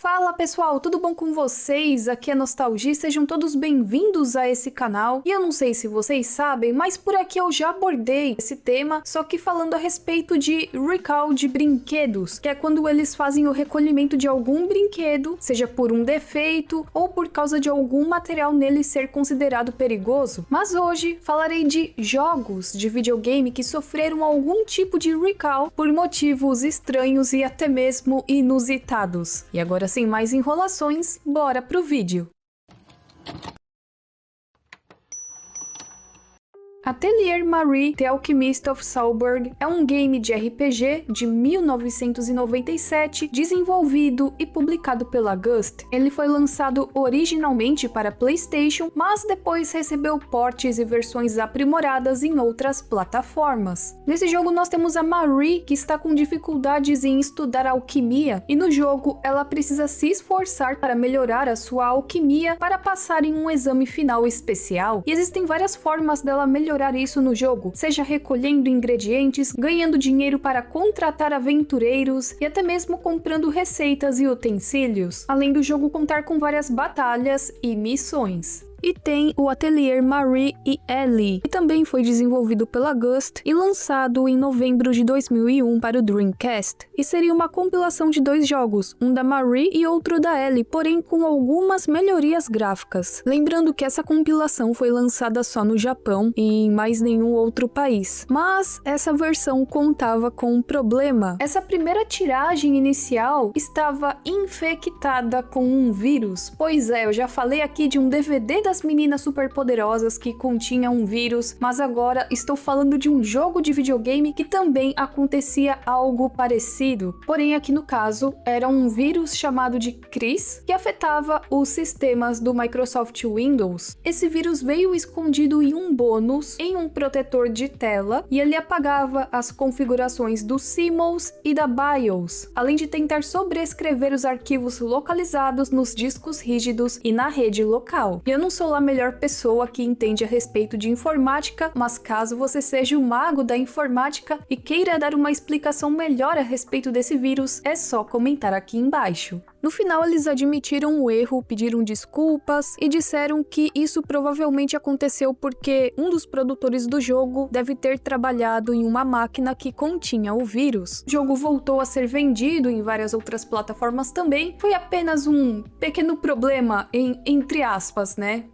Fala pessoal, tudo bom com vocês? Aqui é Nostalgia, sejam todos bem-vindos a esse canal. E eu não sei se vocês sabem, mas por aqui eu já abordei esse tema, só que falando a respeito de recall de brinquedos, que é quando eles fazem o recolhimento de algum brinquedo, seja por um defeito ou por causa de algum material nele ser considerado perigoso. Mas hoje falarei de jogos de videogame que sofreram algum tipo de recall por motivos estranhos e até mesmo inusitados. E agora, sem mais enrolações, bora pro vídeo! Atelier Marie: The Alchemist of Salzburg é um game de RPG de 1997, desenvolvido e publicado pela Gust. Ele foi lançado originalmente para PlayStation, mas depois recebeu portes e versões aprimoradas em outras plataformas. Nesse jogo nós temos a Marie, que está com dificuldades em estudar alquimia, e no jogo ela precisa se esforçar para melhorar a sua alquimia para passar em um exame final especial. E existem várias formas dela melhorar isso no jogo, seja recolhendo ingredientes, ganhando dinheiro para contratar aventureiros e até mesmo comprando receitas e utensílios, além do jogo contar com várias batalhas e missões. E tem o Atelier Marie e Ellie, que também foi desenvolvido pela Gust e lançado em novembro de 2001 para o Dreamcast. E seria uma compilação de dois jogos, um da Marie e outro da Ellie, porém com algumas melhorias gráficas. Lembrando que essa compilação foi lançada só no Japão e em mais nenhum outro país. Mas essa versão contava com um problema. Essa primeira tiragem inicial estava infectada com um vírus. Pois é, eu já falei aqui de um DVD das meninas superpoderosas que continha um vírus, mas agora estou falando de um jogo de videogame que também acontecia algo parecido. Porém, aqui no caso, era um vírus chamado de Chris, que afetava os sistemas do Microsoft Windows. Esse vírus veio escondido em um bônus, em um protetor de tela, e ele apagava as configurações do CMOS e da BIOS, além de tentar sobrescrever os arquivos localizados nos discos rígidos e na rede local. E eu não sou a melhor pessoa que entende a respeito de informática, mas caso você seja o mago da informática e queira dar uma explicação melhor a respeito desse vírus, é só comentar aqui embaixo. No final, eles admitiram o erro, pediram desculpas e disseram que isso provavelmente aconteceu porque um dos produtores do jogo deve ter trabalhado em uma máquina que continha o vírus. O jogo voltou a ser vendido em várias outras plataformas também. Foi apenas um pequeno problema, entre aspas, né?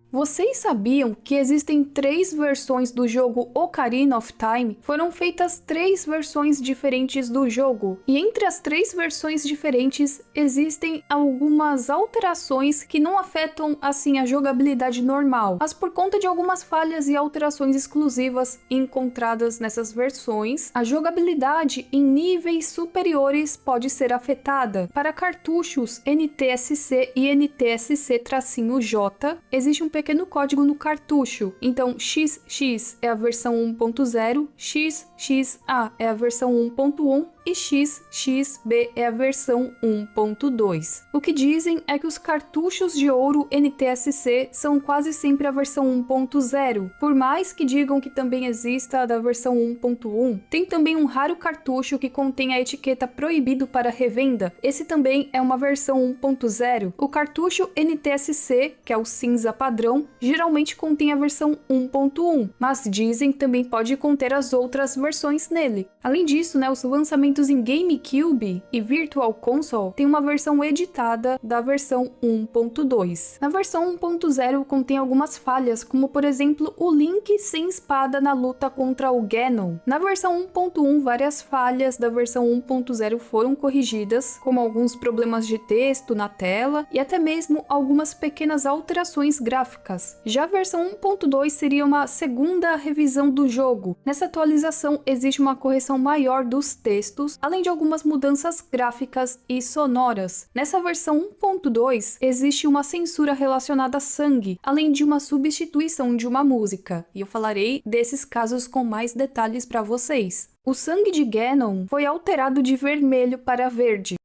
Vocês sabiam que existem 3 versões do jogo Ocarina of Time? Foram feitas 3 versões diferentes do jogo, e entre as 3 versões diferentes existem algumas alterações que não afetam assim a jogabilidade normal, mas por conta de algumas falhas e alterações exclusivas encontradas nessas versões, a jogabilidade em níveis superiores pode ser afetada. Para cartuchos NTSC e NTSC-J, existe um pequeno código no cartucho. Então, XX é a versão 1.0, XXA é a versão 1.1 e XXB é a versão 1.2. O que dizem é que os cartuchos de ouro NTSC são quase sempre a versão 1.0. Por mais que digam que também exista a da versão 1.1, tem também um raro cartucho que contém a etiqueta proibido para revenda. Esse também é uma versão 1.0. O cartucho NTSC, que é o cinza padrão, geralmente contém a versão 1.1, mas dizem que também pode conter as outras versões nele. Além disso, os lançamentos em GameCube e Virtual Console têm uma versão editada da versão 1.2. Na versão 1.0 contém algumas falhas, como por exemplo o Link sem espada na luta contra o Ganon. Na versão 1.1, várias falhas da versão 1.0 foram corrigidas, como alguns problemas de texto na tela e até mesmo algumas pequenas alterações gráficas. Já a versão 1.2 seria uma segunda revisão do jogo. Nessa atualização existe uma correção maior dos textos, além de algumas mudanças gráficas e sonoras. Nessa versão 1.2 existe uma censura relacionada a sangue, além de uma substituição de uma música, e eu falarei desses casos com mais detalhes para vocês. O sangue de Ganon foi alterado de vermelho para verde.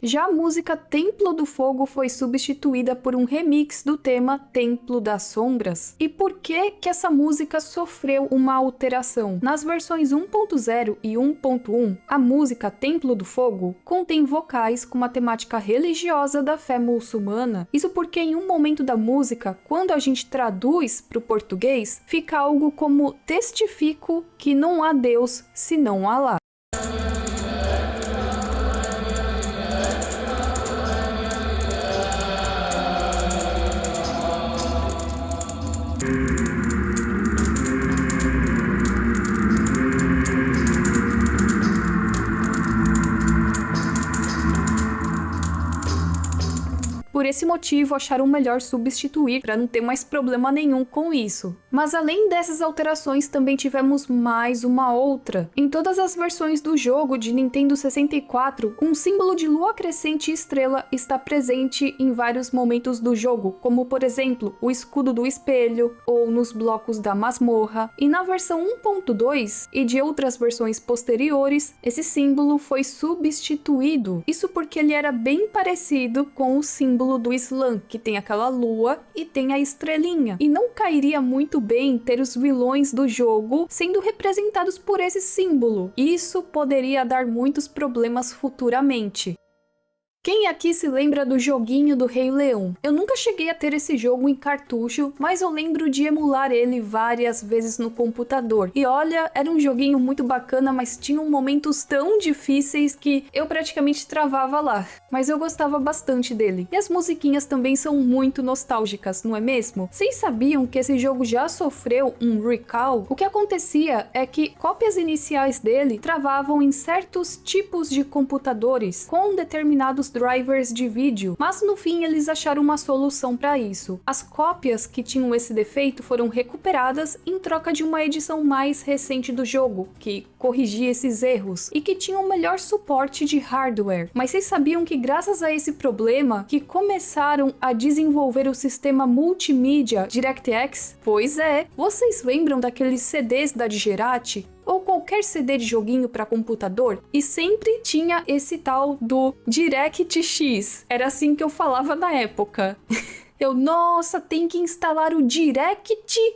Já a música Templo do Fogo foi substituída por um remix do tema Templo das Sombras. E por que que essa música sofreu uma alteração? Nas versões 1.0 e 1.1, a música Templo do Fogo contém vocais com uma temática religiosa da fé muçulmana. Isso porque em um momento da música, quando a gente traduz para o português, fica algo como testifico que não há Deus senão Alá. Por esse motivo, acharam melhor substituir para não ter mais problema nenhum com isso. Mas além dessas alterações, também tivemos mais uma outra. Em todas as versões do jogo de Nintendo 64, um símbolo de lua crescente e estrela está presente em vários momentos do jogo, como por exemplo, o escudo do espelho ou nos blocos da masmorra. E na versão 1.2 e de outras versões posteriores, esse símbolo foi substituído. Isso porque ele era bem parecido com o símbolo do Islã, que tem aquela lua e tem a estrelinha. E não cairia muito bem ter os vilões do jogo sendo representados por esse símbolo. Isso poderia dar muitos problemas futuramente. Quem aqui se lembra do joguinho do Rei Leão? Eu nunca cheguei a ter esse jogo em cartucho, mas eu lembro de emular ele várias vezes no computador. E olha, era um joguinho muito bacana, mas tinham momentos tão difíceis que eu praticamente travava lá. Mas eu gostava bastante dele. E as musiquinhas também são muito nostálgicas, não é mesmo? Vocês sabiam que esse jogo já sofreu um recall? O que acontecia é que cópias iniciais dele travavam em certos tipos de computadores com determinados drivers de vídeo, mas no fim eles acharam uma solução para isso. As cópias que tinham esse defeito foram recuperadas em troca de uma edição mais recente do jogo, que corrigia esses erros e que tinha um melhor suporte de hardware. Mas vocês sabiam que graças a esse problema que começaram a desenvolver o sistema multimídia DirectX? Pois é, vocês lembram daqueles CDs da Digerati? Ou qualquer CD de joguinho para computador, e sempre tinha esse tal do DirectX. Era assim que eu falava na época. Nossa, tem que instalar o DirectX.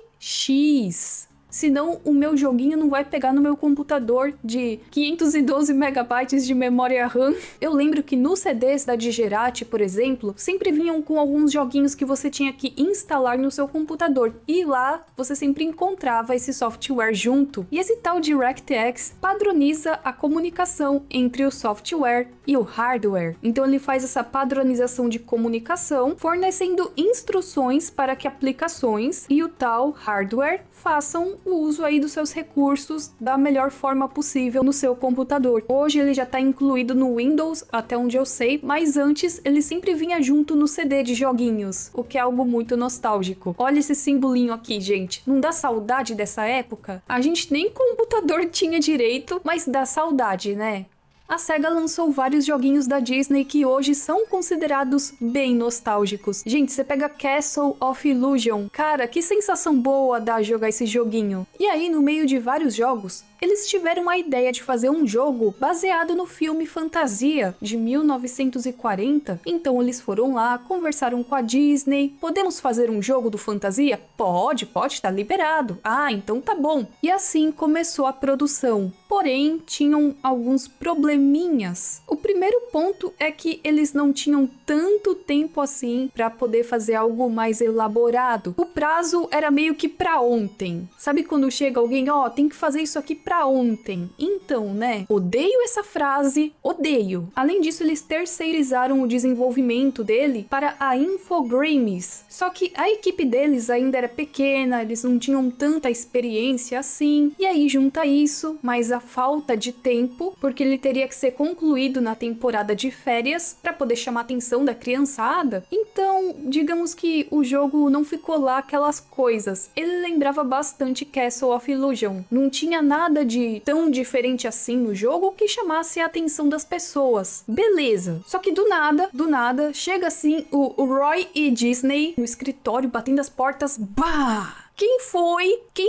Senão o meu joguinho não vai pegar no meu computador de 512 megabytes de memória RAM. Eu lembro que nos CDs da Digerati, por exemplo, sempre vinham com alguns joguinhos que você tinha que instalar no seu computador. E lá você sempre encontrava esse software junto. E esse tal DirectX padroniza a comunicação entre o software e o hardware. Então ele faz essa padronização de comunicação, fornecendo instruções para que aplicações e o tal hardware façam o uso aí dos seus recursos da melhor forma possível no seu computador. Hoje ele já está incluído no Windows, até onde eu sei, mas antes ele sempre vinha junto no CD de joguinhos, o que é algo muito nostálgico. Olha esse simbolinho aqui, gente. Não dá saudade dessa época? A gente nem computador tinha direito, mas dá saudade, né? A SEGA lançou vários joguinhos da Disney que hoje são considerados bem nostálgicos. Gente, você pega Castle of Illusion. Cara, que sensação boa dá jogar esse joguinho. E aí, no meio de vários jogos, eles tiveram a ideia de fazer um jogo baseado no filme Fantasia, de 1940. Então eles foram lá, conversaram com a Disney. Podemos fazer um jogo do Fantasia? Pode, tá liberado. Ah, então tá bom. E assim começou a produção. Porém, tinham alguns probleminhas. O primeiro ponto é que eles não tinham tanto tempo assim para poder fazer algo mais elaborado. O prazo era meio que para ontem. Sabe quando chega alguém, tem que fazer isso aqui pra ontem? Então, né? Odeio essa frase, odeio. Além disso, eles terceirizaram o desenvolvimento dele para a Infogrames. Só que a equipe deles ainda era pequena, eles não tinham tanta experiência assim. E aí junta isso, mais a falta de tempo, porque ele teria que ser concluído na temporada de férias para poder chamar a atenção da criançada. Então, digamos que o jogo não ficou lá aquelas coisas. Ele lembrava bastante Castle of Illusion. Não tinha nada de tão diferente assim no jogo que chamasse a atenção das pessoas. Beleza. Só que do nada, chega assim o Roy e Disney no escritório batendo as portas. Bah! Quem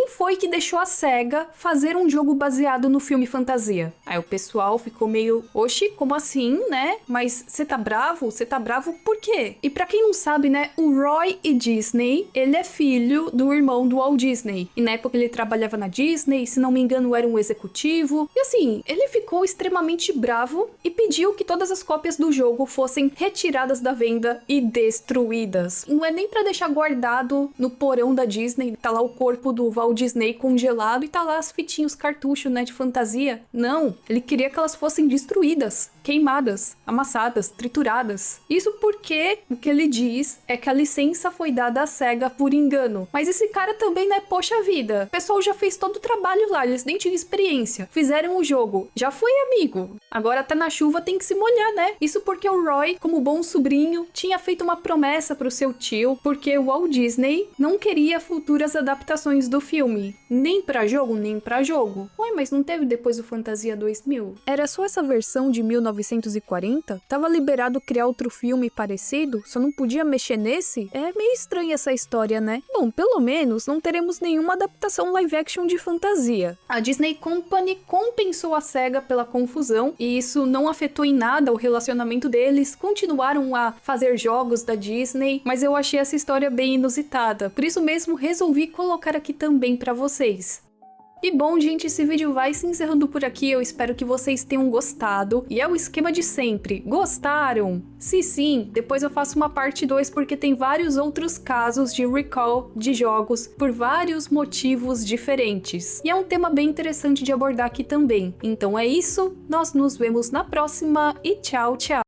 foi que deixou a SEGA fazer um jogo baseado no filme fantasia? Aí o pessoal ficou meio, oxi, como assim, né? Mas você tá bravo? Você tá bravo por quê? E pra quem não sabe, né, o Roy E. Disney, ele é filho do irmão do Walt Disney. E na época ele trabalhava na Disney, se não me engano era um executivo. E assim, ele ficou extremamente bravo e pediu que todas as cópias do jogo fossem retiradas da venda e destruídas. Não é nem pra deixar guardado no porão da Disney, tá lá o corpo do Walt Disney congelado e tá lá as fitinhas, cartuchos, né, de fantasia. Não, ele queria que elas fossem destruídas, queimadas, amassadas, trituradas. Isso porque o que ele diz é que a licença foi dada à SEGA por engano. Mas esse cara também, né, poxa vida, o pessoal já fez todo o trabalho lá, eles nem tinham experiência. Fizeram o jogo, já foi amigo. Agora tá na chuva, tem que se molhar, né? Isso porque o Roy, como bom sobrinho, tinha feito uma promessa pro seu tio, porque o Walt Disney não queria futuras adaptações do filme. Nem pra jogo, nem pra jogo. Ué, mas não teve depois o Fantasia 2000? Era só essa versão de 1940? Tava liberado criar outro filme parecido? Só não podia mexer nesse? É meio estranha essa história, né? Bom, pelo menos não teremos nenhuma adaptação live action de fantasia. A Disney Company compensou a SEGA pela confusão e isso não afetou em nada o relacionamento deles, continuaram a fazer jogos da Disney, mas eu achei essa história bem inusitada, por isso mesmo resolvi colocar aqui também pra vocês. E bom, gente, esse vídeo vai se encerrando por aqui, eu espero que vocês tenham gostado. E é o esquema de sempre, gostaram? Se sim, depois eu faço uma parte 2 porque tem vários outros casos de recall de jogos por vários motivos diferentes. E é um tema bem interessante de abordar aqui também. Então é isso, nós nos vemos na próxima e tchau, tchau!